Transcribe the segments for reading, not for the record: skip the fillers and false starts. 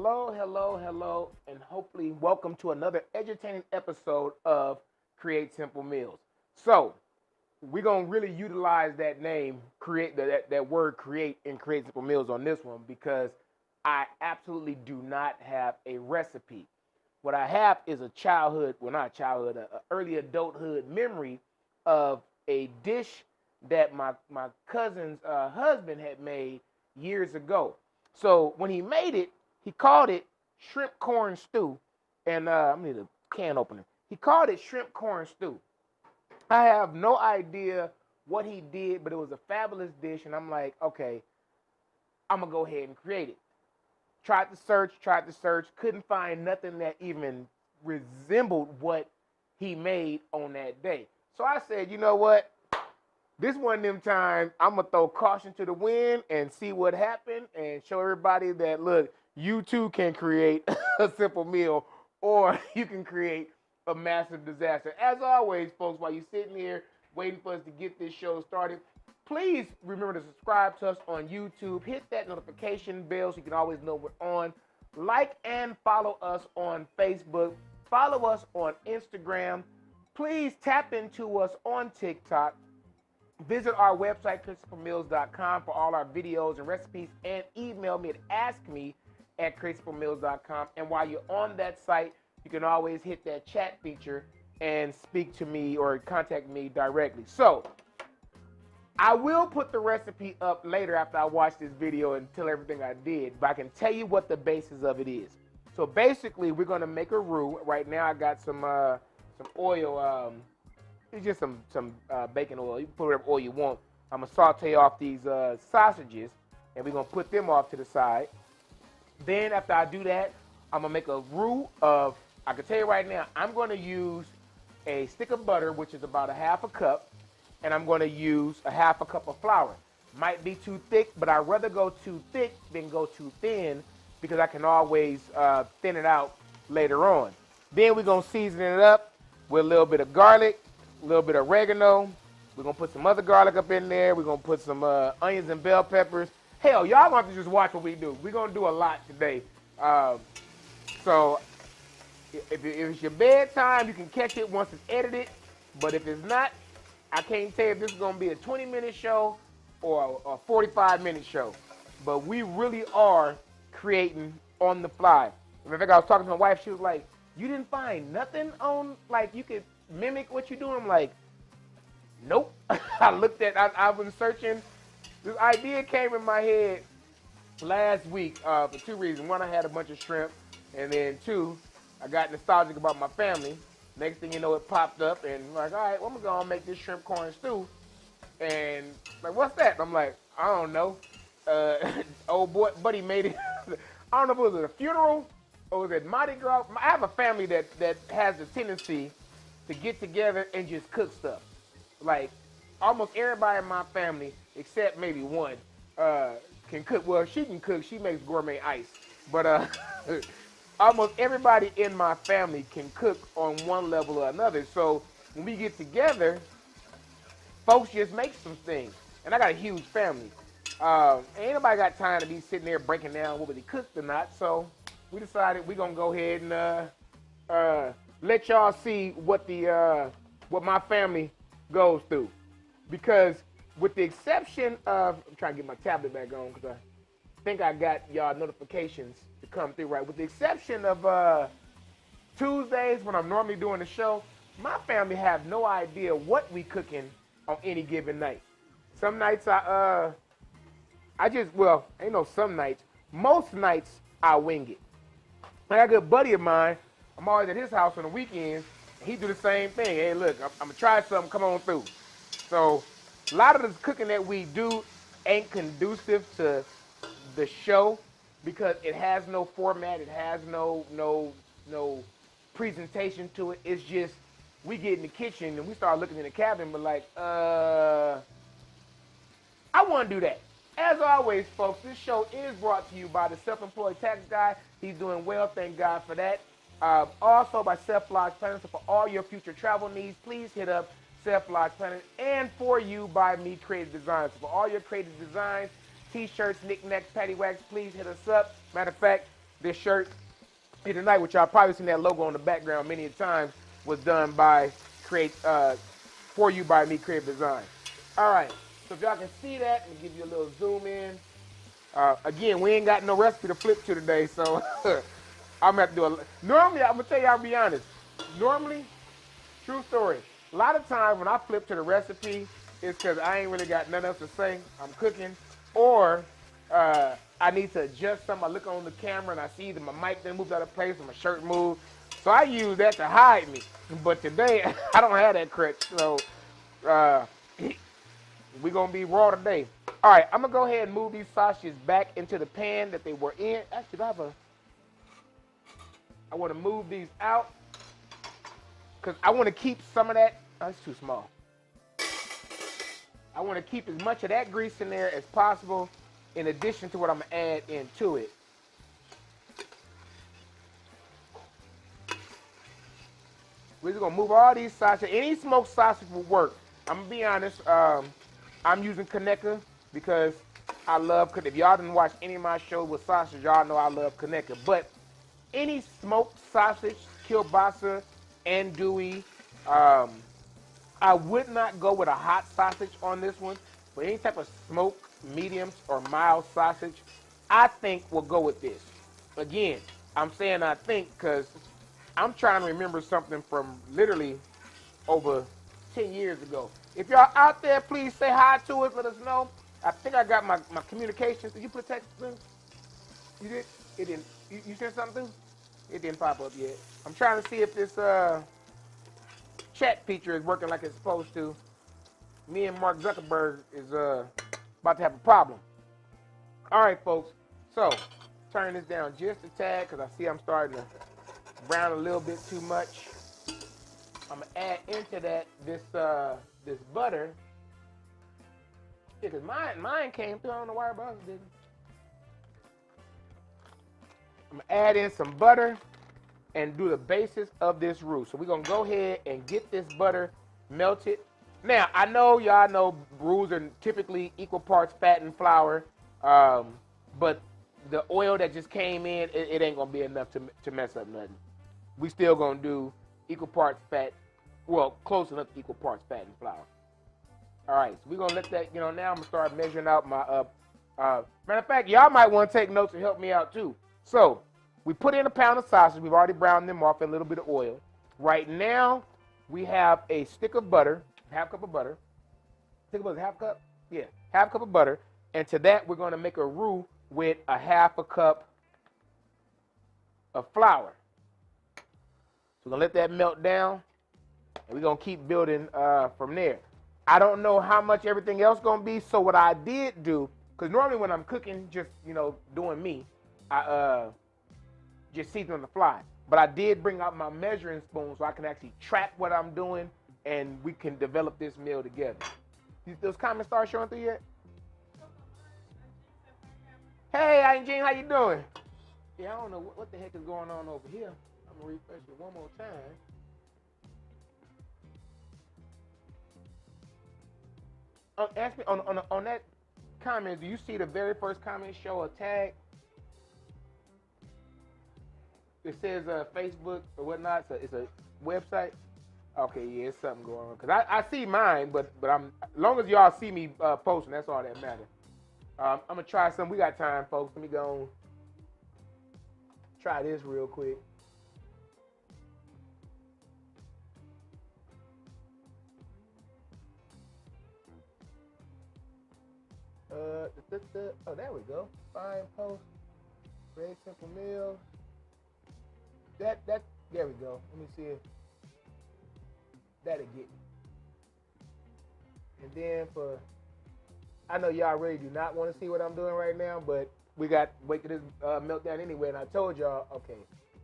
Hello, hello, hello, and hopefully welcome to another entertaining episode of Create Simple Meals. So, we're gonna really utilize that name, create that word create and create simple meals on this one because I absolutely do not have a recipe. What I have is a childhood, well not childhood, a early adulthood memory of a dish that my cousin's husband had made years ago. So when he made it, he called it shrimp corn stew, and I need a can opener. He called it shrimp corn stew. I have no idea what he did, but it was a fabulous dish, and I'm like, okay, I'm gonna go ahead and create it. Tried to search, couldn't find nothing that even resembled what he made on that day. So I said, you know what? This one of them times I'm gonna throw caution to the wind and see what happened and show everybody that look, you too can create a simple meal or you can create a massive disaster. As always, folks, while you're sitting here waiting for us to get this show started, please remember to subscribe to us on YouTube. Hit that notification bell so you can always know we're on. Like and follow us on Facebook. Follow us on Instagram. Please tap into us on TikTok. Visit our website, ChristianMeals.com, for all our videos and recipes, and email me at askme@ChristianMeals.com. And while you're on that site, you can always hit that chat feature and speak to me or contact me directly. So, I will put the recipe up later after I watch this video and tell everything I did, but I can tell you what the basis of it is. So basically, we're gonna make a roux. Right now, I got some oil. It's just some bacon oil. You can put whatever oil you want. I'm gonna saute off these sausages, and we're gonna put them off to the side. Then after I do that, I'm gonna make a roux of. I can tell you right now, I'm gonna use a stick of butter, which is about a half a cup, and I'm gonna use a half a cup of flour. Might be too thick, but I'd rather go too thick than go too thin because I can always thin it out later on. Then we're gonna season it up with a little bit of garlic, a little bit of oregano. We're gonna put some other garlic up in there. We're gonna put some onions and bell peppers. Hell, y'all gonna have to just watch what we do. We're gonna do a lot today. So if it's your bedtime, you can catch it once it's edited. But if it's not, I can't tell if this is gonna be a 20-minute show or a 45-minute show. But we really are creating on the fly. In fact, I was talking to my wife. She was like, "You didn't find nothing on like you could mimic what you're doing?" I'm like, nope. I've been searching. This idea came in my head last week for two reasons. One, I had a bunch of shrimp, and then two, I got nostalgic about my family. Next thing you know, it popped up, and I'm like, all right, well, I'm gonna go make this shrimp corn stew. And like, what's that? I'm like, I don't know. Old boy, buddy made it. I don't know if it was at a funeral or was it Mardi Gras. I have a family that has a tendency to get together and just cook stuff. Like, almost everybody in my family, except maybe one, can cook. Well, she can cook. She makes gourmet ice. But almost everybody in my family can cook on one level or another. So when we get together, folks just make some things. And I got a huge family. Ain't nobody got time to be sitting there breaking down what they cooked or not. So we decided we're going to go ahead and let y'all see what my family goes through. Because with the exception of, I'm trying to get my tablet back on because I think I got y'all notifications to come through right. With the exception of Tuesdays when I'm normally doing the show, my family have no idea what we cooking on any given night. Some nights ain't no some nights. Most nights I wing it. I got a good buddy of mine. I'm always at his house on the weekends. And he do the same thing. Hey, look, I'm gonna try something. Come on through. So a lot of the cooking that we do ain't conducive to the show because it has no format. It has no presentation to it. It's just we get in the kitchen and we start looking in the cabinet, but like, I want to do that. As always, folks, this show is brought to you by the Self-Employed Tax Guy. He's doing well, thank God for that. Also by Self Lodge Planner. So for all your future travel needs, please hit up Self Lodge Planner. And for you, by Me Creative Designs. So for all your creative designs, t-shirts, knickknacks, paddywhacks, please hit us up. Matter of fact, This shirt here tonight, which y'all probably seen that logo on the background many times, was done by For You by Me Creative Design. All right, so if y'all can see that, let me give you a little zoom in. Again, we ain't got no recipe to flip to today, so I'm gonna have to do a. Normally, I'm gonna tell you, I'll be honest. Normally, true story. A lot of times when I flip to the recipe, it's because I ain't really got nothing else to say. I'm cooking, or I need to adjust something. I look on the camera and I see that my mic then moves out of place and my shirt moved. So I use that to hide me. But today, I don't have that crutch, so we're gonna be raw today. All right, I'm gonna go ahead and move these sausages back into the pan that they were in. Actually, I want to move these out because I want to keep some of that. Oh, it's too small. I want to keep as much of that grease in there as possible, in addition to what I'm gonna add into it. We're just gonna move all these sausages. Any smoked sausage will work. I'm gonna be honest. I'm using Conecuh because I love. If y'all didn't watch any of my shows with sausage, y'all know I love Conecuh. But any smoked sausage, kielbasa, andouille, I would not go with a hot sausage on this one. But any type of smoked, mediums, or mild sausage, I think we'll go with this. Again, I'm saying I think because I'm trying to remember something from literally over 10 years ago. If y'all out there, please say hi to us. Let us know. I think I got my communications. Did you put text through? You did? It didn't. You sent something through? It didn't pop up yet. I'm trying to see if this chat feature is working like it's supposed to. Me and Mark Zuckerberg is about to have a problem. All right, folks. So, turn this down just a tad because I see I'm starting to brown a little bit too much. I'm gonna add into that this butter. Yeah, cause mine came through. I don't know why everybody else didn't. I'm gonna add in some butter and do the basis of this roux. So we're gonna go ahead and get this butter melted. Now I know y'all know roux are typically equal parts fat and flour, but the oil that just came in, it ain't gonna be enough to mess up nothing. We still gonna do equal parts fat, well, close enough to equal parts fat and flour. All right, so we're gonna let that, now I'm gonna start measuring out my, matter of fact, y'all might wanna take notes and help me out too. So, we put in a pound of sausage, we've already browned them off in a little bit of oil. Right now, we have a stick of butter, half cup of butter. Think about it, half cup? Yeah, half cup of butter. And to that, we're gonna make a roux with a half a cup of flour. So we're gonna let that melt down, and we're gonna keep building from there. I don't know how much everything else gonna be, so what I did do, because normally when I'm cooking, just doing me, I just season on the fly. But I did bring out my measuring spoon so I can actually track what I'm doing, and we can develop this meal together. Those comments start showing through yet? Hey, Aunt Jean, how you doing? Yeah, I don't know what the heck is going on over here. I'm gonna refresh it one more time. Ask me on that comment. Do you see the very first comment show a tag? It says Facebook or whatnot. So it's a website. Okay, yeah, it's something going on. Cause I see mine, but as long as y'all see me posting, that's all that matters. I'm gonna try something. We got time, folks. Let me go and try this real quick. Oh, there we go. Fine post. Very simple meal. There we go. Let me see if that'll get me. And then I know y'all really do not want to see what I'm doing right now, but we got to wait till this meltdown anyway. And I told y'all, okay,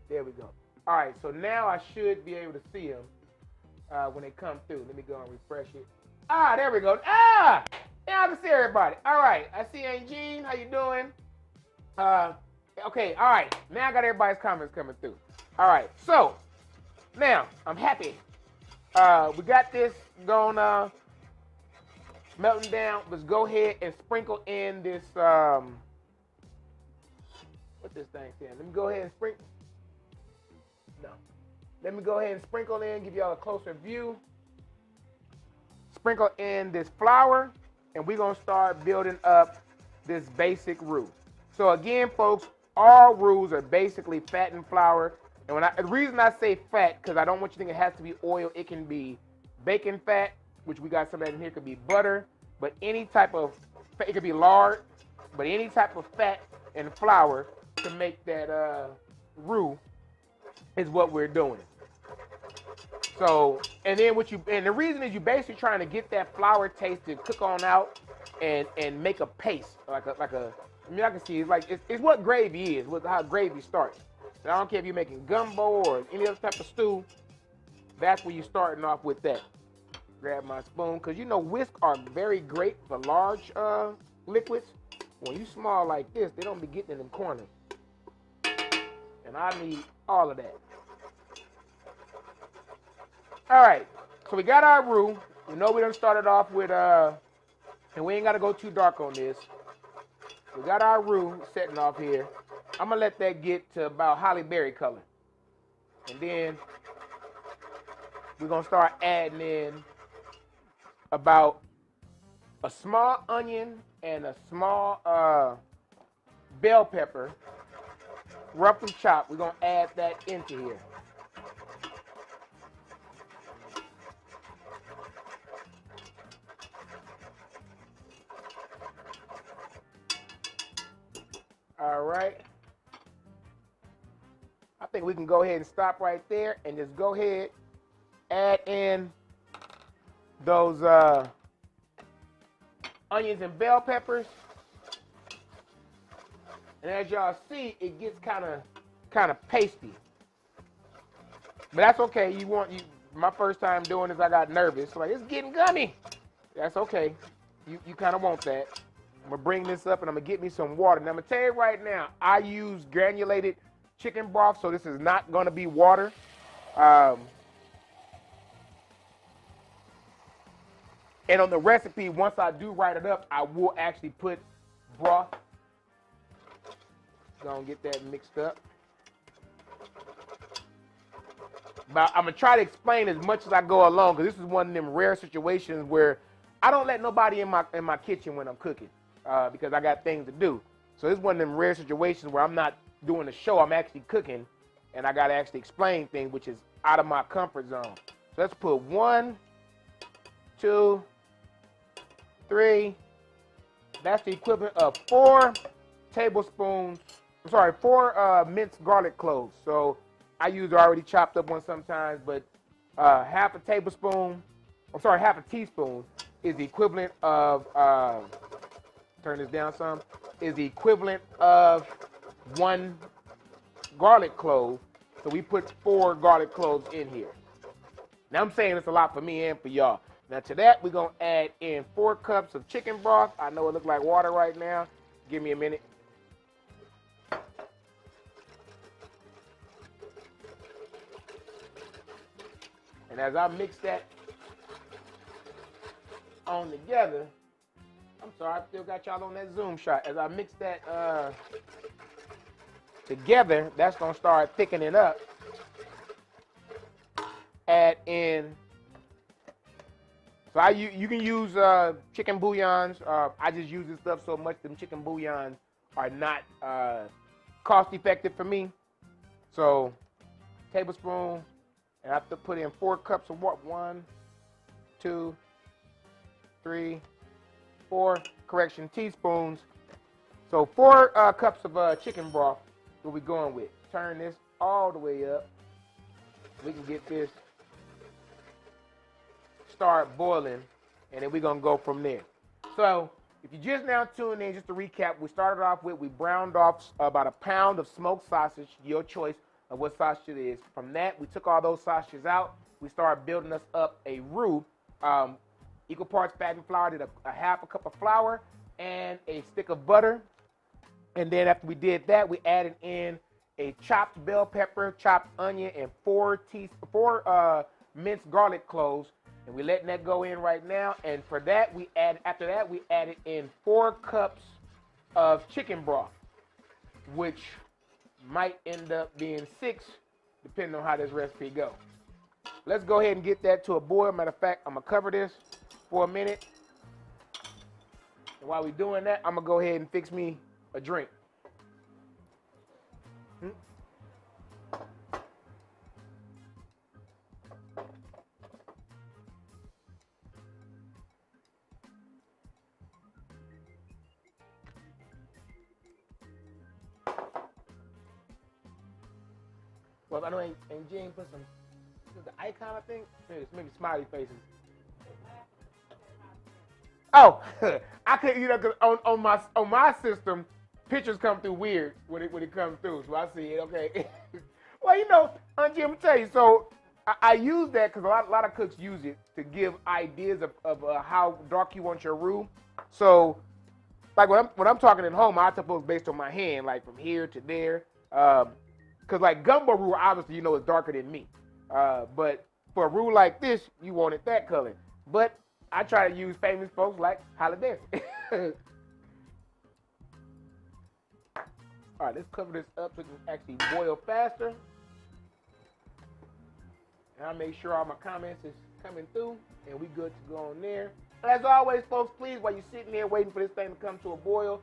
there we go. All right, so now I should be able to see them when they come through. Let me go and refresh it. Ah, there we go. Ah! Now I can see everybody. All right, I see Aunt Jean. How you doing? Okay, all right. Now I got everybody's comments coming through. All right, so now I'm happy. We got this going melting down. Let's go ahead and sprinkle in this What this thing saying? Let me go ahead and sprinkle. No. Let me go ahead and sprinkle in, give y'all a closer view. Sprinkle in this flour, and we're gonna start building up this basic roux. So again, folks, all roux are basically fat and flour. And the reason I say fat, because I don't want you to think it has to be oil. It can be bacon fat, which we got some of that in here. It could be butter, but any type of fat, it could be lard, but any type of fat and flour to make that roux is what we're doing. So, and then the reason is you're basically trying to get that flour taste to cook on out and make a paste, like a. I mean, I can see it's what gravy is, how gravy starts. And I don't care if you're making gumbo or any other type of stew. That's where you're starting off with that. Grab my spoon, because you know whisks are very great for large liquids. When you small like this, they don't be getting in them corners. And I need all of that. All right, so we got our roux. We know we done started off with, and we ain't got to go too dark on this. We got our roux setting off here. I'm going to let that get to about holly berry color. And then we're going to start adding in about a small onion and a small bell pepper, roughly chopped. We're going to add that into here. All right. I think we can go ahead and stop right there and just go ahead, add in those onions and bell peppers. And as y'all see, it gets kind of pasty. But that's okay. My first time doing this, I got nervous. Like, it's getting gummy. That's okay. You kind of want that. I'm going to bring this up and I'm going to get me some water. Now, I'm going to tell you right now, I use granulated chicken broth, so this is not going to be water. And on the recipe, once I do write it up, I will actually put broth. Gonna get that mixed up. But I'm gonna try to explain as much as I go along, because this is one of them rare situations where I don't let nobody in my kitchen when I'm cooking, because I got things to do. So this is one of them rare situations where I'm not doing a show, I'm actually cooking, and I gotta actually explain things, which is out of my comfort zone. So let's put 1, 2, 3. That's the equivalent of 4 tablespoons. I'm sorry, 4 minced garlic cloves. So I use already chopped up one sometimes, but half a teaspoon is the equivalent of, turn this down some, is the equivalent of 1 garlic clove. So we put 4 garlic cloves in here. Now I'm saying it's a lot for me and for y'all. Now to that, we're going to add in 4 cups of chicken broth. I know it looks like water right now. Give me a minute. And as I mix that on together, I'm sorry, I still got y'all on that zoom shot. As I mix that together, that's going to start thickening up. Add in, so you can use chicken bouillons. I just use this stuff so much, them chicken bouillons are not cost effective for me. So, tablespoon, and I have to put in 4 cups of water. 1, 2, 3, 4, correction, teaspoons. So 4 cups of chicken broth that we're going with. Turn this all the way up. We can get this start boiling, and then we're gonna go from there. So if you just now tuned in, just to recap, we started off with, we browned off about 1 pound of smoked sausage, your choice of what sausage it is. From that, we took all those sausages out. We started building us up a roux. Equal parts fat and flour, did a half a cup of flour and a stick of butter. And then after we did that, we added in a chopped bell pepper, chopped onion, and 4 minced garlic cloves. And we're letting that go in right now. And for that, after that, we added in 4 cups of chicken broth, which might end up being 6, depending on how this recipe goes. Let's go ahead and get that to a boil. Matter of fact, I'm gonna cover this for a minute. And while we're doing that, I'm gonna go ahead and fix me a drink. Well, I know Aunt Jean put some, the icon, I think, maybe smiley faces. Oh, I could, you know, cause on my system, pictures come through weird when it comes through, so I see it. Okay. Well, you know, Aunt Jean, I'm tell you, so I use that because a lot of cooks use it to give ideas of how dark you want your roux. So, like when I'm talking at home, I suppose based on my hand, like from here to there. Because like gumbo roux, obviously, you know, is darker than me. But for a roux like this, you want it that color. But I try to use famous folks like Holiday. All right, let's cover this up so it can actually boil faster. And I'll make sure all my comments is coming through and we good to go on there. As always, folks, please, while you're sitting there waiting for this thing to come to a boil,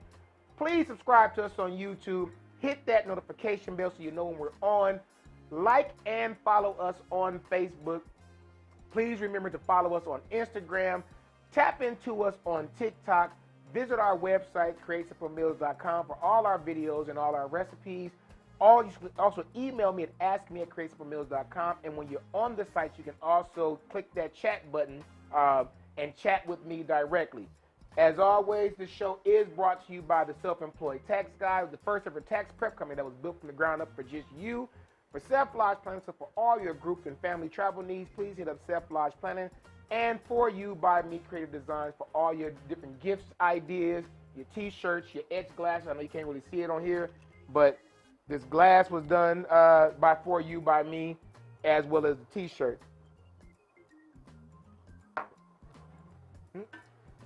please subscribe to us on YouTube. Hit that notification bell so you know when we're on. Like and follow us on Facebook. Please remember to follow us on Instagram. Tap into us on TikTok. Visit our website, createsimple.com, for all our videos and all our recipes. You can also email me at askme@createsimple.com. And when you're on the site, you can also click that chat button and chat with me directly. As always, this show is brought to you by the Self-Employed Tax Guy, the first ever tax prep company that was built from the ground up for just you. For Self-Lodge Planning, so for all your group and family travel needs, please hit up Self-Lodge Planning. And For You by Me Creative Designs for all your different gifts, ideas, your t-shirts, your etched glasses. I know you can't really see it on here, but this glass was done by For You by Me, as well as the t-shirt.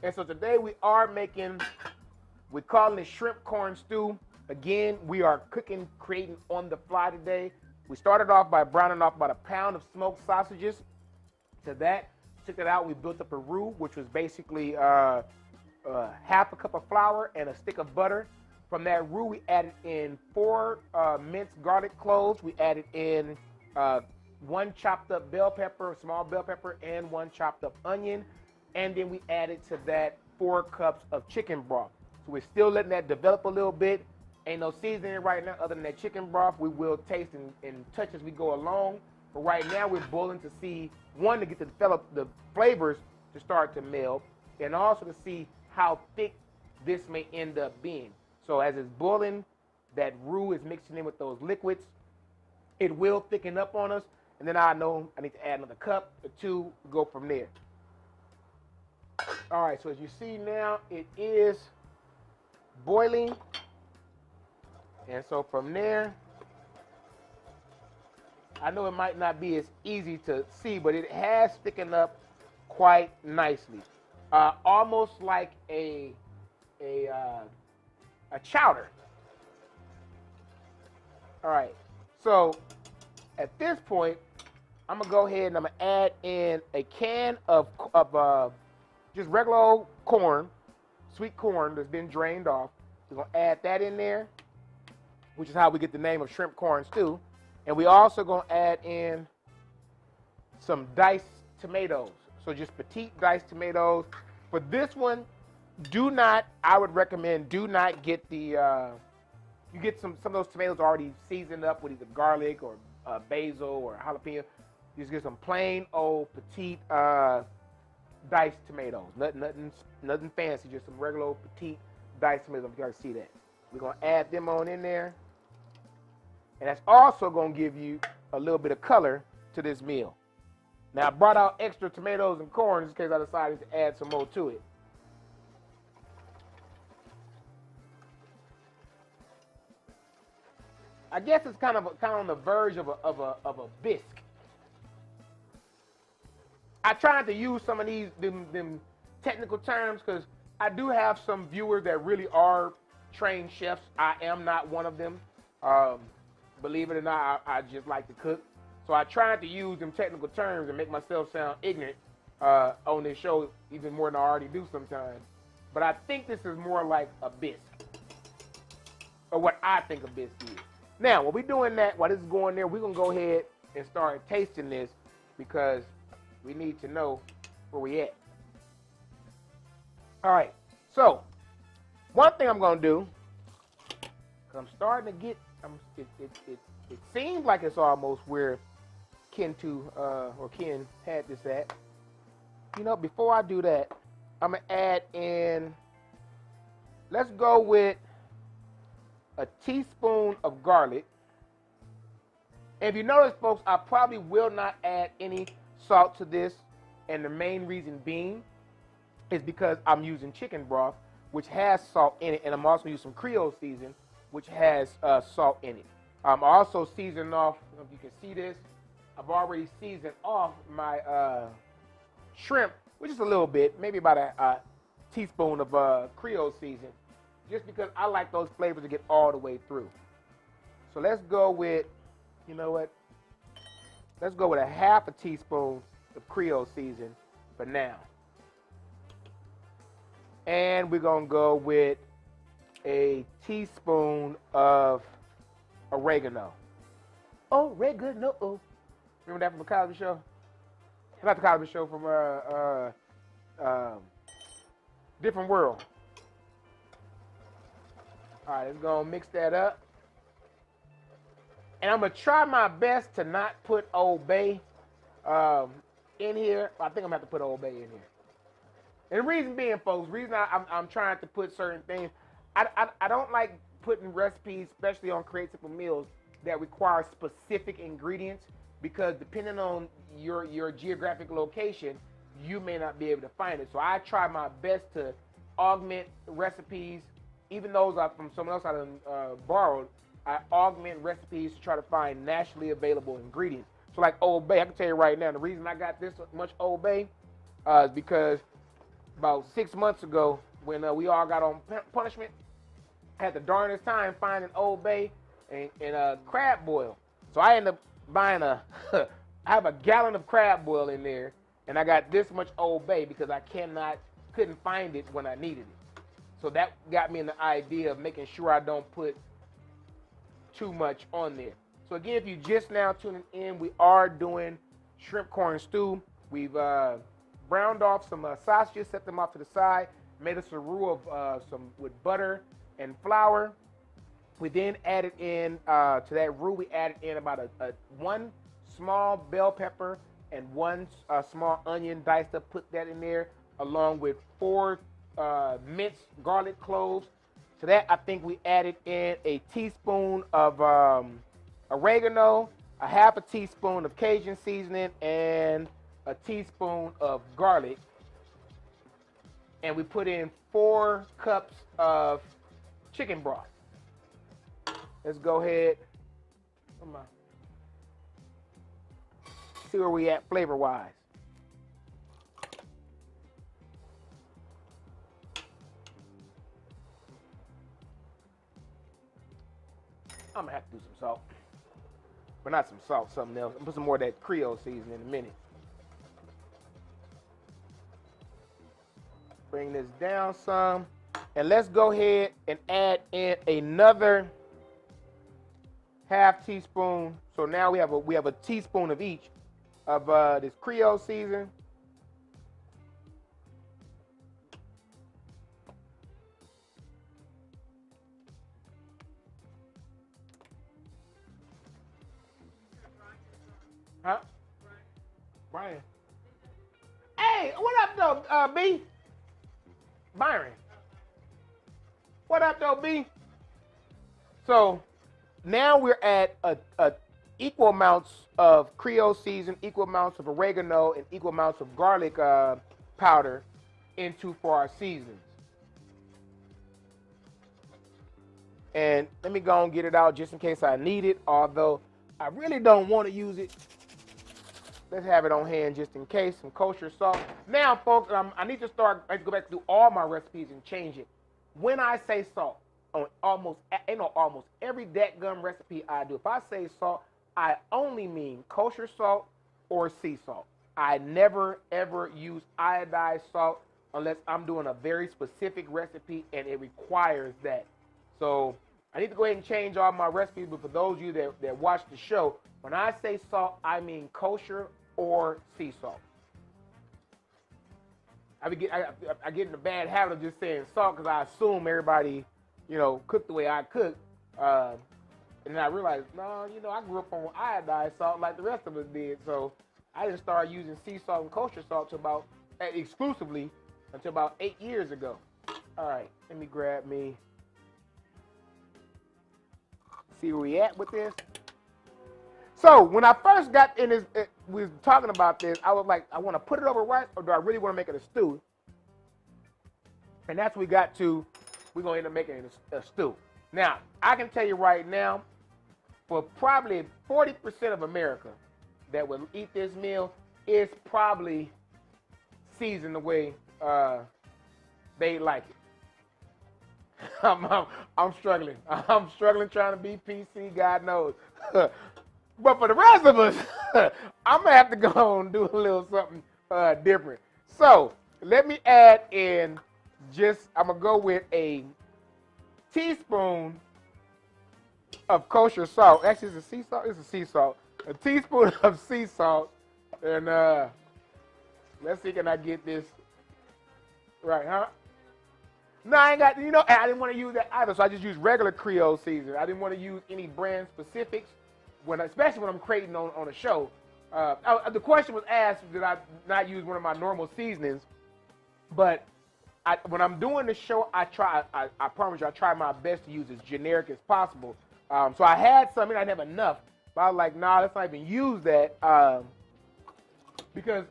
And so today we're calling it shrimp corn stew. Again, we are creating on the fly today. We started off by browning off about a pound of smoked sausages. To that, took it out, we built up a roux, which was basically half a cup of flour and a stick of butter. From that roux, we added in 4 minced garlic cloves. We added in 1 chopped up bell pepper, small bell pepper, and 1 chopped up onion. And then we added to that 4 cups of chicken broth. So we're still letting that develop a little bit. Ain't no seasoning right now other than that chicken broth. We will taste and touch as we go along. But right now we're boiling to see, one, to get to develop the flavors to start to meld, and also to see how thick this may end up being. So as it's boiling, that roux is mixing in with those liquids. It will thicken up on us, and then I know I need to add another cup or 2, go from there. All right, so as you see now, it is boiling. And so from there, I know it might not be as easy to see, but it has thickened up quite nicely. Almost like a chowder. All right, so at this point, I'm gonna go ahead and I'm gonna add in a can of just regular old corn, sweet corn that's been drained off. We're gonna add that in there, which is how we get the name of shrimp corn stew. And we also gonna add in some diced tomatoes. So just petite diced tomatoes. For this one, I would recommend, do not get the, you get some of those tomatoes already seasoned up with either garlic or basil or jalapeno. You just get some plain old petite diced tomatoes. Nothing fancy, just some regular old petite diced tomatoes. If you guys see that. We're gonna add them on in there. And that's also going to give you a little bit of color to this meal. Now, I brought out extra tomatoes and corn just in case I decided to add some more to it. I guess it's kind of on the verge of a bisque. I tried to use some of them technical terms because I do have some viewers that really are trained chefs. I am not one of them. believe it or not, I just like to cook. So I tried to use them technical terms and make myself sound ignorant on this show even more than I already do sometimes. But I think this is more like a bisque, or what I think a bisque is. Now, while we're doing that, while this is going there, we're going to go ahead and start tasting this because we need to know where we at. All right, so one thing I'm going to do, because I'm starting to get, it seems like it's almost where Ken had this at. You know, before I do that, I'm going to add in, let's go with a teaspoon of garlic. And if you notice, folks, I probably will not add any salt to this. And the main reason being is because I'm using chicken broth, which has salt in it. And I'm also using some Creole season, which has salt in it. I'm also seasoning off, I don't know if you can see this, I've already seasoned off my shrimp, which is a little bit, maybe about a teaspoon of Creole season, just because I like those flavors to get all the way through. So let's go with, you know what? Let's go with a half a teaspoon of Creole season for now. And we're going to go with a teaspoon of oregano. Oregano. Remember that from the Cosby Show? Not the Cosby Show, from Different World. All right, let's go and mix that up. And I'm going to try my best to not put Old Bay in here. I think I'm going to have to put Old Bay in here. And the reason being, folks, the reason I'm trying to put certain things, I don't like putting recipes, especially on Create Simple Meals, that require specific ingredients, because depending on your geographic location, you may not be able to find it. So I try my best to augment recipes, even those are from someone else I borrowed. I augment recipes to try to find nationally available ingredients. So like Old Bay, I can tell you right now, the reason I got this much Old Bay is because about 6 months ago, when we all got on punishment, I had the darnest time finding Old Bay and crab boil. So I ended up buying I have a gallon of crab boil in there, and I got this much Old Bay because I couldn't find it when I needed it. So that got me in the idea of making sure I don't put too much on there. So again, if you just now tuning in, we are doing shrimp corn stew. We've browned off some sausages, set them off to the side, made us a roux of some with butter and flour. We then added in to that roux, we added in about one small bell pepper and one small onion diced up. Put that in there, along with 4 minced garlic cloves. To that, I think we added in a teaspoon of oregano, a half a teaspoon of Cajun seasoning, and a teaspoon of garlic. And we put in 4 cups of chicken broth. Let's go ahead. See where we at flavor-wise. I'm gonna have to do some salt. But not some salt, something else. I'm gonna put some more of that Creole season in a minute. Bring this down some. And let's go ahead and add in another half teaspoon. So now we have a teaspoon of each of this Creole season. Huh? Brian. Hey, what up though, B? Byron. What up though, B? So now we're at a equal amounts of Creole season, equal amounts of oregano, and equal amounts of garlic powder for our seasonings. And let me go and get it out just in case I need it, although I really don't want to use it. Let's have it on hand just in case. Some kosher salt. Now, folks, I need to go back to do all my recipes and change it. When I say salt, on almost every dadgum recipe I do. If I say salt, I only mean kosher salt or sea salt. I never ever use iodized salt unless I'm doing a very specific recipe and it requires that. So I need to go ahead and change all my recipes, but for those of you that watch the show, when I say salt, I mean kosher or sea salt. I get in a bad habit of just saying salt because I assume everybody, cook the way I cook. And then I realized, no, I grew up on iodized salt like the rest of us did. So I just started using sea salt and kosher salt exclusively until about 8 years ago. All right, let me grab me. See where we at with this. So when I first got in this, we was talking about this, I was like, I want to put it over rice, or do I really want to make it a stew? And that's what we got to. We're going to end up making it a stew. Now, I can tell you right now, for probably 40% of America that will eat this meal, it's probably seasoned the way they like it. I'm struggling. I'm struggling trying to be PC, God knows. But for the rest of us, I'm going to have to go and do a little something different. So let me add in I'm going to go with a teaspoon of kosher salt. Actually, it's a sea salt. It's a sea salt. A teaspoon of sea salt. And let's see, can I get this right, huh? No, I ain't got, I didn't want to use that either, so I just used regular Creole seasoning. I didn't want to use any brand specifics, especially when I'm creating on a show. The question was asked, did I not use one of my normal seasonings? But when I'm doing the show, I promise you, I try my best to use as generic as possible. So I had some, I didn't have enough, but I was like, nah, let's not even use that, because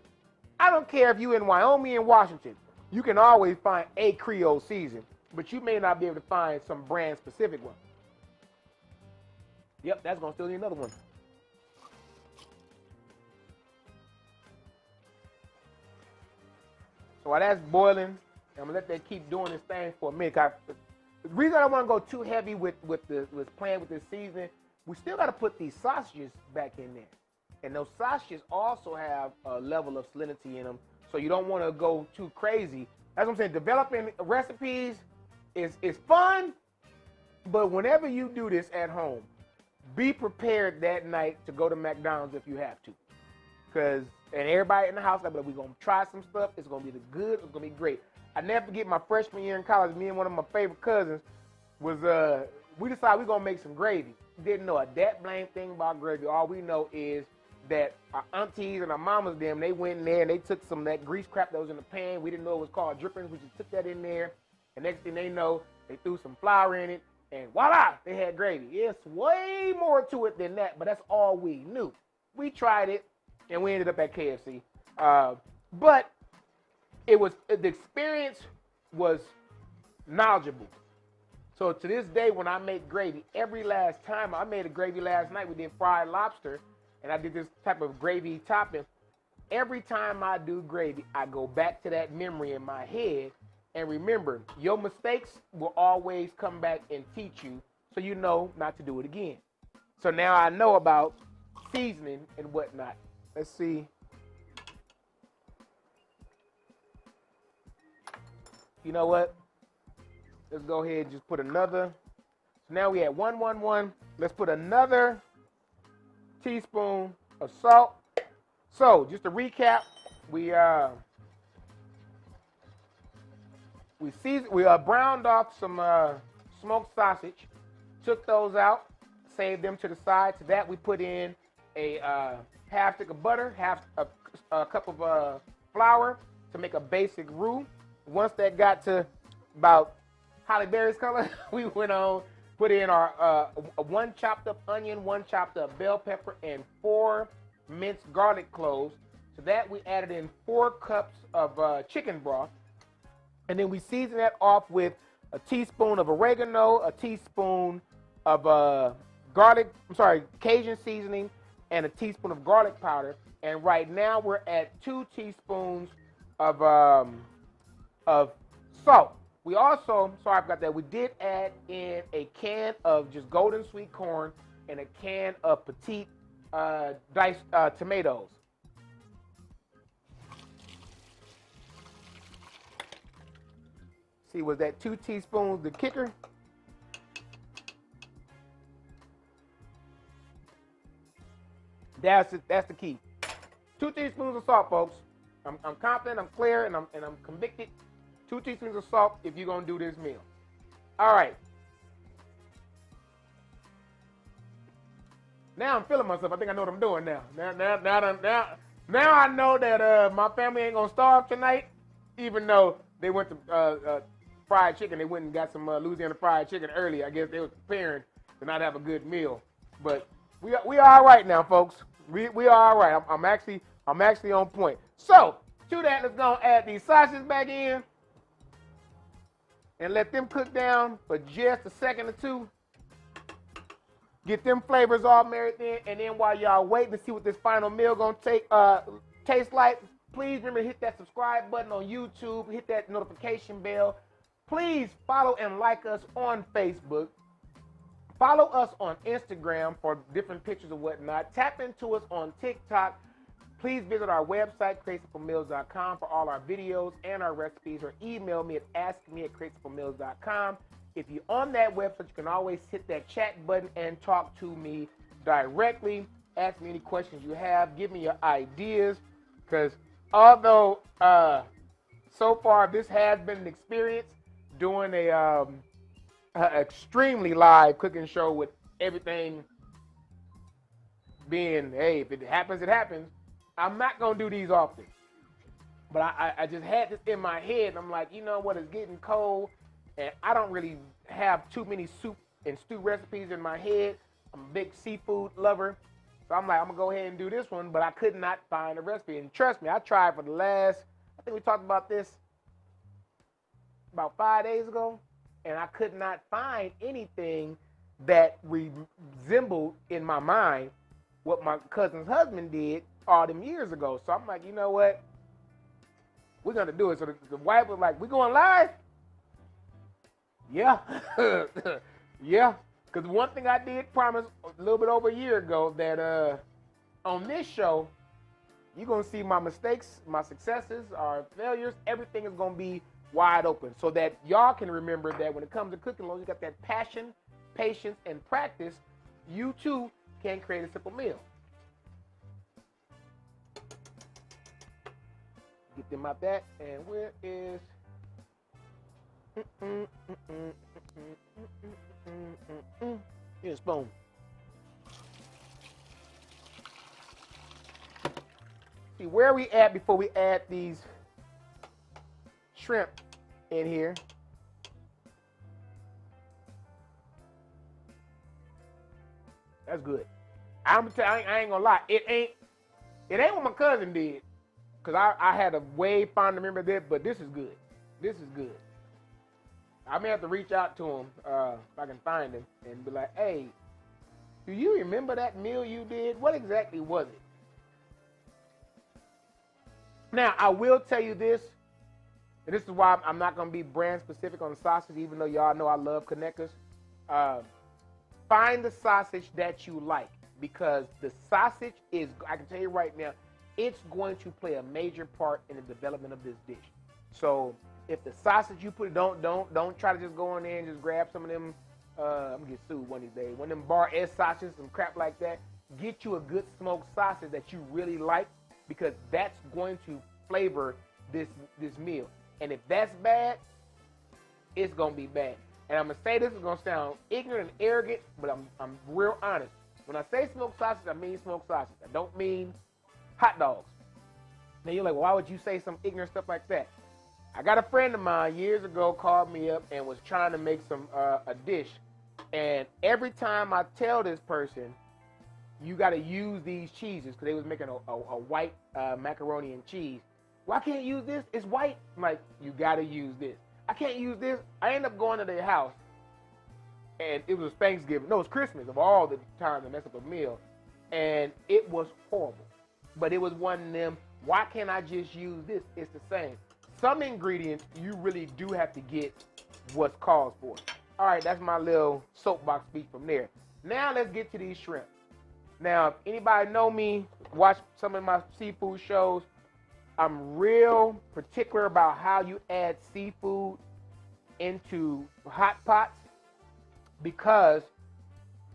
I don't care if you're in Wyoming and Washington, you can always find a Creole season, but you may not be able to find some brand specific one. Yep, that's gonna still need another one. So while that's boiling, I'm gonna let that keep doing this thing for a minute. The reason I don't want to go too heavy with playing with this seasoning, we still got to put these sausages back in there, and those sausages also have a level of salinity in them, so you don't want to go too crazy. That's what I'm saying. Developing recipes is fun, but whenever you do this at home, be prepared that night to go to McDonald's if you have to, and everybody in the house, like, we're gonna try some stuff. It's gonna be good. It's gonna be great. I never forget my freshman year in college. Me and one of my favorite cousins we decided we're gonna make some gravy. Didn't know a dat blame thing about gravy. All we know is that our aunties and our mamas, they went in there and they took some of that grease crap that was in the pan. We didn't know it was called drippings. We just took that in there, and next thing they know, they threw some flour in it, and voila, they had gravy. It's way more to it than that, but that's all we knew. We tried it, and we ended up at KFC. But the experience was knowledgeable. So to this day, when I make gravy, every last time I made a gravy last night, we did fried lobster, and I did this type of gravy topping. Every time I do gravy, I go back to that memory in my head, and remember, your mistakes will always come back and teach you, so you know not to do it again. So now I know about seasoning and whatnot. Let's see. You know what? Let's go ahead and just put another. So now we had 111. Let's put another teaspoon of salt. So just to recap, we browned off some smoked sausage, took those out, saved them to the side. To that we put in a half stick of butter, half a cup of flour to make a basic roux. Once that got to about Halle Berry's color, we went on, put in our one chopped up onion, one chopped up bell pepper, and 4 minced garlic cloves. To that we added in 4 cups of chicken broth, and then we seasoned that off with a teaspoon of oregano, a teaspoon of Cajun seasoning, and a teaspoon of garlic powder. And right now we're at 2 teaspoons of salt. we also, sorry about that, we did add in a can of just golden sweet corn and a can of petite diced tomatoes. See, was that 2 teaspoons the kicker? That's the key. 2 teaspoons of salt, folks. I'm confident, I'm clear, and I'm convicted. 2 teaspoons of salt if you're gonna do this meal. All right. Now I'm feeling myself. I think I know what I'm doing now. Now I know that my family ain't gonna starve tonight, even though they went to fried chicken. They went and got some Louisiana fried chicken early. I guess they were preparing to not have a good meal. But we are all right now, folks. We are all right. I'm actually on point. So to that, let's go add these sausages back in and let them cook down for just a second or two. Get them flavors all married in, and then while y'all waiting to see what this final meal gonna taste like, please remember to hit that subscribe button on YouTube, hit that notification bell. Please follow and like us on Facebook. Follow us on Instagram for different pictures and whatnot. Tap into us on TikTok. Please visit our website, CreateSimpleMeals.com, for all our videos and our recipes, or email me at askme@CreateSimpleMeals.com. If you're on that website, you can always hit that chat button and talk to me directly. Ask me any questions you have. Give me your ideas. Because although so far this has been an experience, doing a extremely live cooking show with everything being, hey, if it happens, it happens. I'm not going to do these often. But I just had this in my head, and I'm like, you know what, it's getting cold. And I don't really have too many soup and stew recipes in my head. I'm a big seafood lover. So I'm like, I'm going to go ahead and do this one. But I could not find a recipe. And trust me, I tried for the last, I think we talked about this about 5 days ago. And I could not find anything that resembled in my mind what my cousin's husband did all them years ago. So I'm like, you know what? We're going to do it. So the wife was like, we going live? Yeah. Yeah. Because one thing I did promise a little bit over a year ago, that on this show, you're going to see my mistakes, my successes, our failures. Everything is going to be wide open, so that y'all can remember that when it comes to cooking, as long as you got that passion, patience, and practice, you too can create a simple meal. Get them out that, and where is... Here's a spoon. See, where are we at before we add these shrimp in here? That's good. I ain't gonna lie. It ain't what my cousin did, because I had a way fond memory of that, but this is good. This is good. I may have to reach out to him if I can find him and be like, hey, do you remember that meal you did? What exactly was it? Now, I will tell you this, and this is why I'm not going to be brand specific on the sausage, even though y'all know I love Conecuhs. Find the sausage that you like, because the sausage is, I can tell you right now, it's going to play a major part in the development of this dish. So if the sausage you put, don't try to just go in there and just grab some of them. I'm gonna get sued one of these days. One of them bar S sausages, some crap like that. Get you a good smoked sausage that you really like, because that's going to flavor this meal. And if that's bad, it's gonna be bad. And I'm gonna say this is gonna sound ignorant and arrogant, but I'm real honest. When I say smoked sausage, I mean smoked sausage. I don't mean hot dogs. Now you're like, well, why would you say some ignorant stuff like that? I got a friend of mine years ago called me up and was trying to make some a dish, and every time I tell this person, you got to use these cheeses, because they was making a white macaroni and cheese. Well, I can't use this. It's white. I'm like, you got to use this. I can't use this. I end up going to their house, and it was Thanksgiving. No, it was Christmas, of all the times to mess up a meal, and it was horrible. But it was one of them, why can't I just use this? It's the same. some ingredients you really do have to get what's called for. All right, that's my little soapbox speech from there. Now let's get to these shrimp. Now, if anybody know me, watch some of my seafood shows, I'm real particular about how you add seafood into hot pots because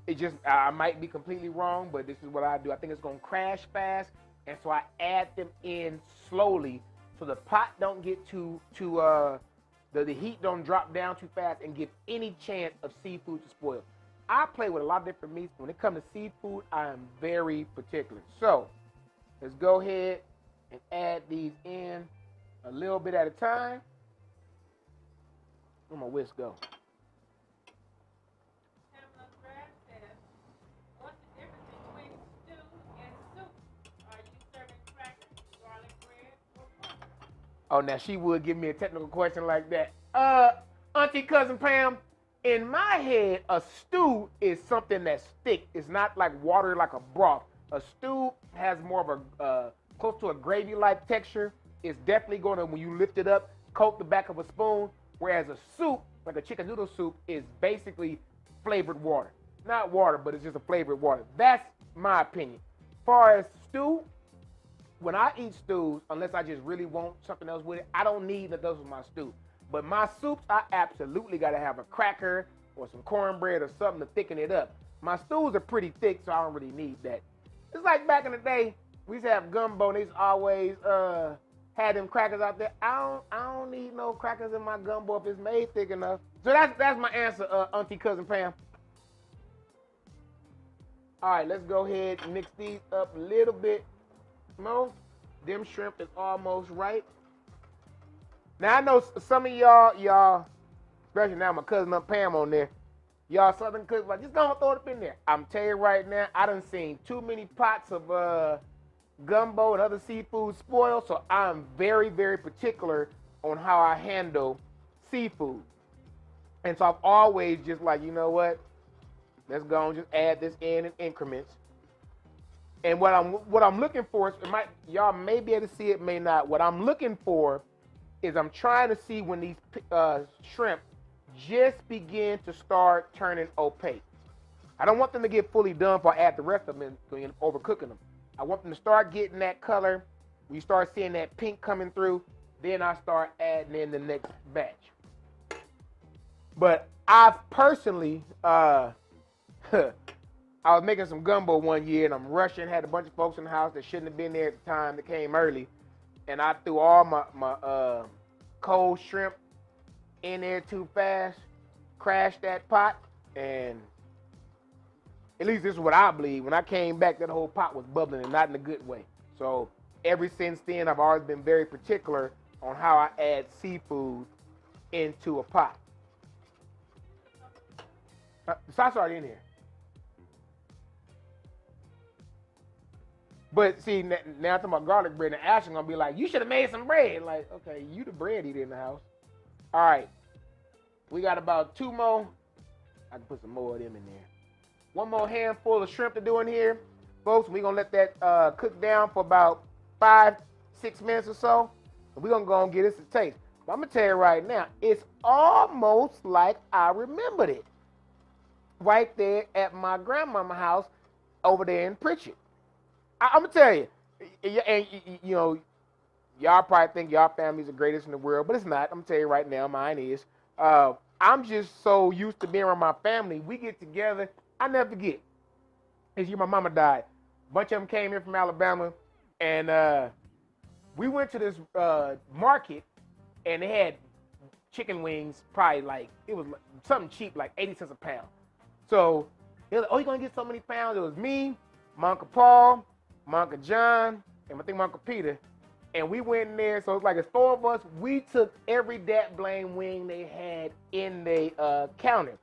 it just, I might be completely wrong, but this is what I do. I think it's going to crash fast, and so I add them in slowly so the pot don't get the heat don't drop down too fast and give any chance of seafood to spoil. I play with a lot of different meats. When it comes to seafood, I am very particular. So let's go ahead and add these in a little bit at a time. Where my whisk go? What's the difference between stew and soup? Are you serving crackers, garlic bread, or pork? Oh, now she would give me a technical question like that. Auntie Cousin Pam, in my head, a stew is something that's thick. It's not like water, like a broth. A stew has more of a, close to a gravy-like texture. It's definitely going to, when you lift it up, coat the back of a spoon. Whereas a soup, like a chicken noodle soup, is basically flavored water. Not water, but it's just a flavored water. That's my opinion. As far as stew, when I eat stews, unless I just really want something else with it, I don't need that those are my stew. But my soups, I absolutely got to have a cracker or some cornbread or something to thicken it up. My stews are pretty thick, so I don't really need that. It's like back in the day, we used to have gumbo, and they used to always had them crackers out there. I don't need no crackers in my gumbo if it's made thick enough. So that's my answer, Auntie Cousin Pam. All right, let's go ahead and mix these up a little bit more. Them shrimp is almost right. Now I know some of y'all, especially now my cousin up Pam on there, y'all Southern cooks like, just gonna throw it up in there. I'm telling you right now, I done seen too many pots of gumbo and other seafood spoil, so I'm very, very particular on how I handle seafood. And so I've always just like, you know what? Let's go and just add this in increments. And what I'm looking for is, y'all may be able to see it, may not. What I'm looking for is I'm trying to see when these shrimp just begin to start turning opaque. I don't want them to get fully done before I add the rest of them and overcooking them. I want them to start getting that color. When you start seeing that pink coming through, then I start adding in the next batch. But I personally, I was making some gumbo one year and I'm rushing, had a bunch of folks in the house that shouldn't have been there at the time that came early. And I threw all my cold shrimp in there too fast, crashed that pot, and at least this is what I believe. When I came back, that whole pot was bubbling and not in a good way. So ever since then, I've always been very particular on how I add seafood into a pot. The sauce already in here. But see, now I'm talking about garlic bread, and Ash's gonna be like, you should have made some bread. Like, okay, you the bread eater in the house. All right, we got about 2 more. I can put some more of them in there. 1 more handful of shrimp to do in here. Folks, we're gonna let that cook down for about 5-6 minutes or so. And we're gonna go and get this a taste. But I'm gonna tell you right now, it's almost like I remembered it. Right there at my grandmama's house over there in Pritchett. I'm gonna tell you, and you know, y'all probably think y'all family's the greatest in the world, but it's not. I'm gonna tell you right now, mine is. I'm just so used to being around my family. We get together. I never forget. This year my mama died. A bunch of them came here from Alabama, and we went to this market, and they had chicken wings. Probably like it was something cheap, like 80 cents a pound. So they were like, "Oh, you gonna get so many pounds?" It was me, my Uncle Paul, my Uncle John, and I think my Uncle Peter. And we went in there, so it's like it's 4 of us. We took every dat blame wing they had in the counter.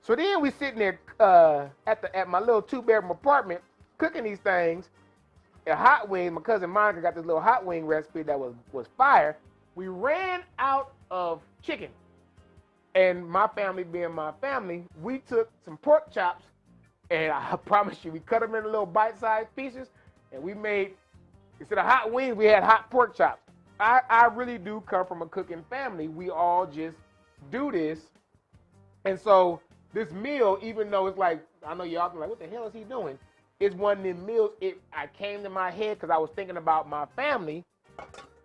So then we sitting there at my little 2-bedroom apartment cooking these things. A hot wing. My cousin Monica got this little hot wing recipe that was fire. We ran out of chicken. And my family being my family, we took some pork chops, and I promise you, we cut them into little bite-sized pieces, and we made, instead of hot wings, we had hot pork chops. I really do come from a cooking family. We all just do this. And so this meal, even though it's like, I know y'all can like, what the hell is he doing? It's one of them meals, I came to my head because I was thinking about my family.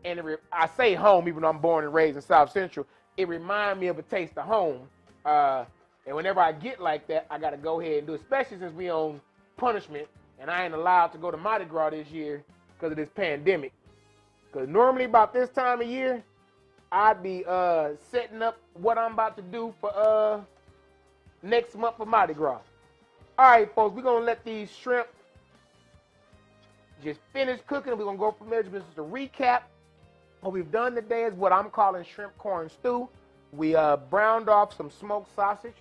And I say home, even though I'm born and raised in South Central. It reminds me of a taste of home. And whenever I get like that, I got to go ahead and do it, especially since we on punishment. And I ain't allowed to go to Mardi Gras this year because of this pandemic. Because normally about this time of year, I'd be setting up what I'm about to do for next month for Mardi Gras. All right, folks, we're going to let these shrimp just finish cooking. We're going to go from there. Just to recap, what we've done today is what I'm calling shrimp corn stew. We browned off some smoked sausage,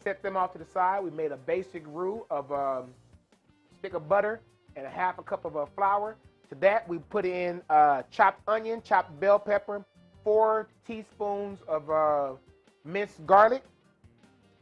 set them off to the side. We made a basic roux of stick of butter and a half a cup of flour. To that, we put in chopped onion, chopped bell pepper, 4 teaspoons of minced garlic.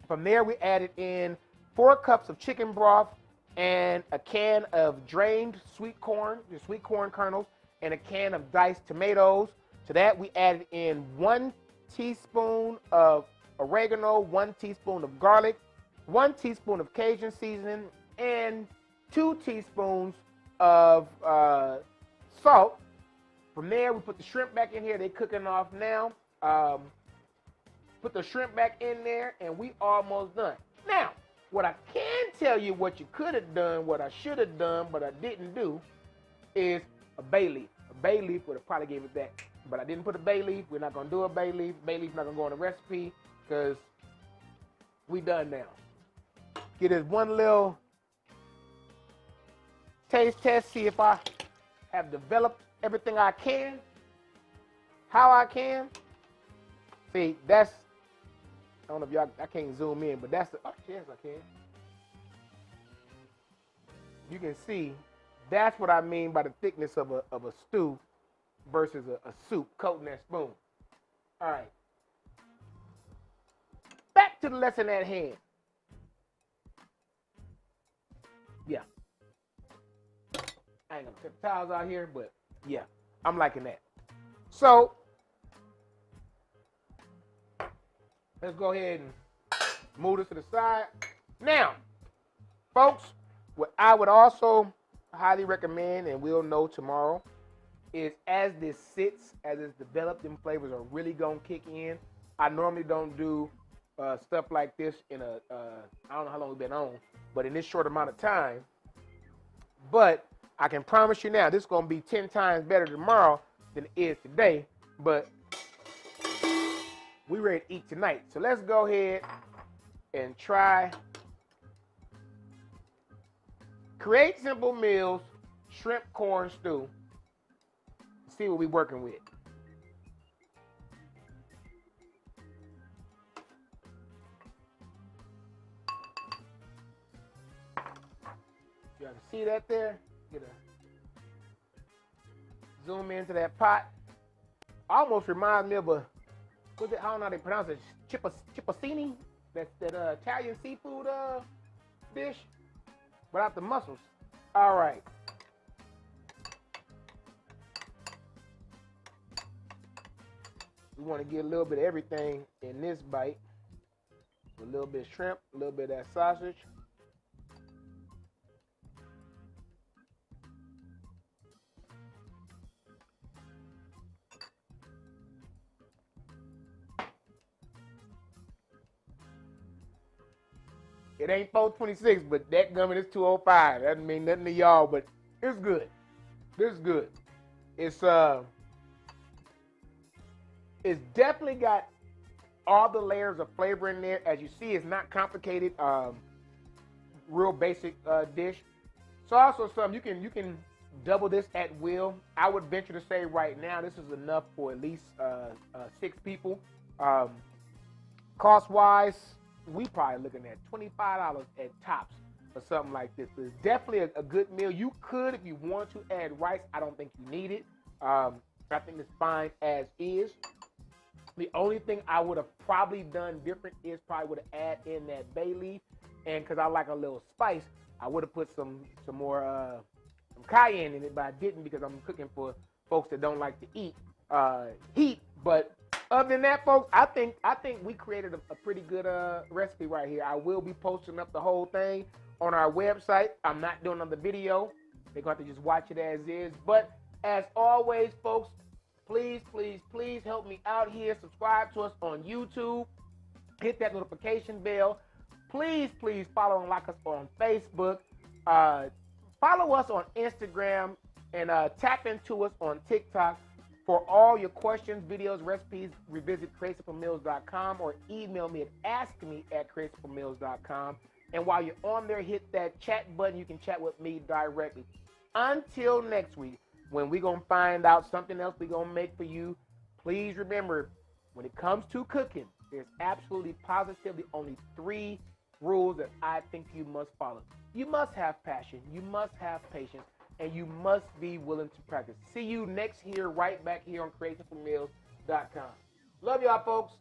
From there, we added in 4 cups of chicken broth and a can of drained sweet corn, the sweet corn kernels, and a can of diced tomatoes. To that, we added in 1 teaspoon of oregano, 1 teaspoon of garlic, 1 teaspoon of Cajun seasoning, and 2 teaspoons of salt. From there, we put the shrimp back in here. They're cooking off now. Put the shrimp back in there, and we almost done. Now, what I can tell you what you could have done, what I should have done, but I didn't do, is a bay leaf. A bay leaf would have probably gave it that. But I didn't put a bay leaf. We're not going to do a bay leaf. Bay leaf's not going to go in the recipe because we done now. Get this one little taste test, see if I have developed everything I can, how I can. See, that's, I don't know if y'all, I can't zoom in, but that's the, oh, yes, I can. You can see, that's what I mean by the thickness of a stew versus a soup, coating that spoon. All right. Back to the lesson at hand. Yeah. I ain't gonna put the towels out here, but yeah, I'm liking that. So, let's go ahead and move this to the side. Now, folks, what I would also highly recommend, and we'll know tomorrow, is as this sits, as it's developed, them flavors are really gonna kick in. I normally don't do stuff like this in a, I don't know how long we've been on, but in this short amount of time. But I can promise you now, this is gonna be 10 times better tomorrow than it is today. But we ready to eat tonight. So let's go ahead and try Create Simple Meals Shrimp Corn Stew. See what we're working with. You can see that there? Get a zoom into that pot. Almost reminds me of a, what's it, I don't know how they pronounce it, chipacini? That's that Italian seafood dish without the mussels. All right. We want to get a little bit of everything in this bite. A little bit of shrimp, a little bit of that sausage. It ain't 426, but that gummit is 205. That doesn't mean nothing to y'all, but it's good. This is good. It's definitely got all the layers of flavor in there. As you see, it's not complicated. Real basic dish. So also something you can double this at will. I would venture to say right now this is enough for at least 6 people. Cost wise, we probably looking at $25 at tops for something like this. But it's definitely a good meal. You could, if you want to, add rice. I don't think you need it. I think it's fine as is. The only thing I would have probably done different is probably would have added in that bay leaf, and because I like a little spice, I would have put some more some cayenne in it, but I didn't because I'm cooking for folks that don't like to eat. heat. But other than that, folks, I think we created a pretty good recipe right here. I will be posting up the whole thing on our website. I'm not doing another video. They're going to just watch it as is. But as always, folks, please, please, please help me out here. Subscribe to us on YouTube. Hit that notification bell. Please, please follow and like us on Facebook. Follow us on Instagram and tap into us on TikTok. For all your questions, videos, recipes, revisit CreateSimpleMeals.com or email me at askme@CreateSimpleMeals.com. And while you're on there, hit that chat button. You can chat with me directly. Until next week, when we're going to find out something else we're going to make for you, please remember, when it comes to cooking, there's absolutely positively only 3 rules that I think you must follow. You must have passion, you must have patience, and you must be willing to practice. See you next here, right back here on CreateSimpleMeals.com. Love y'all, folks.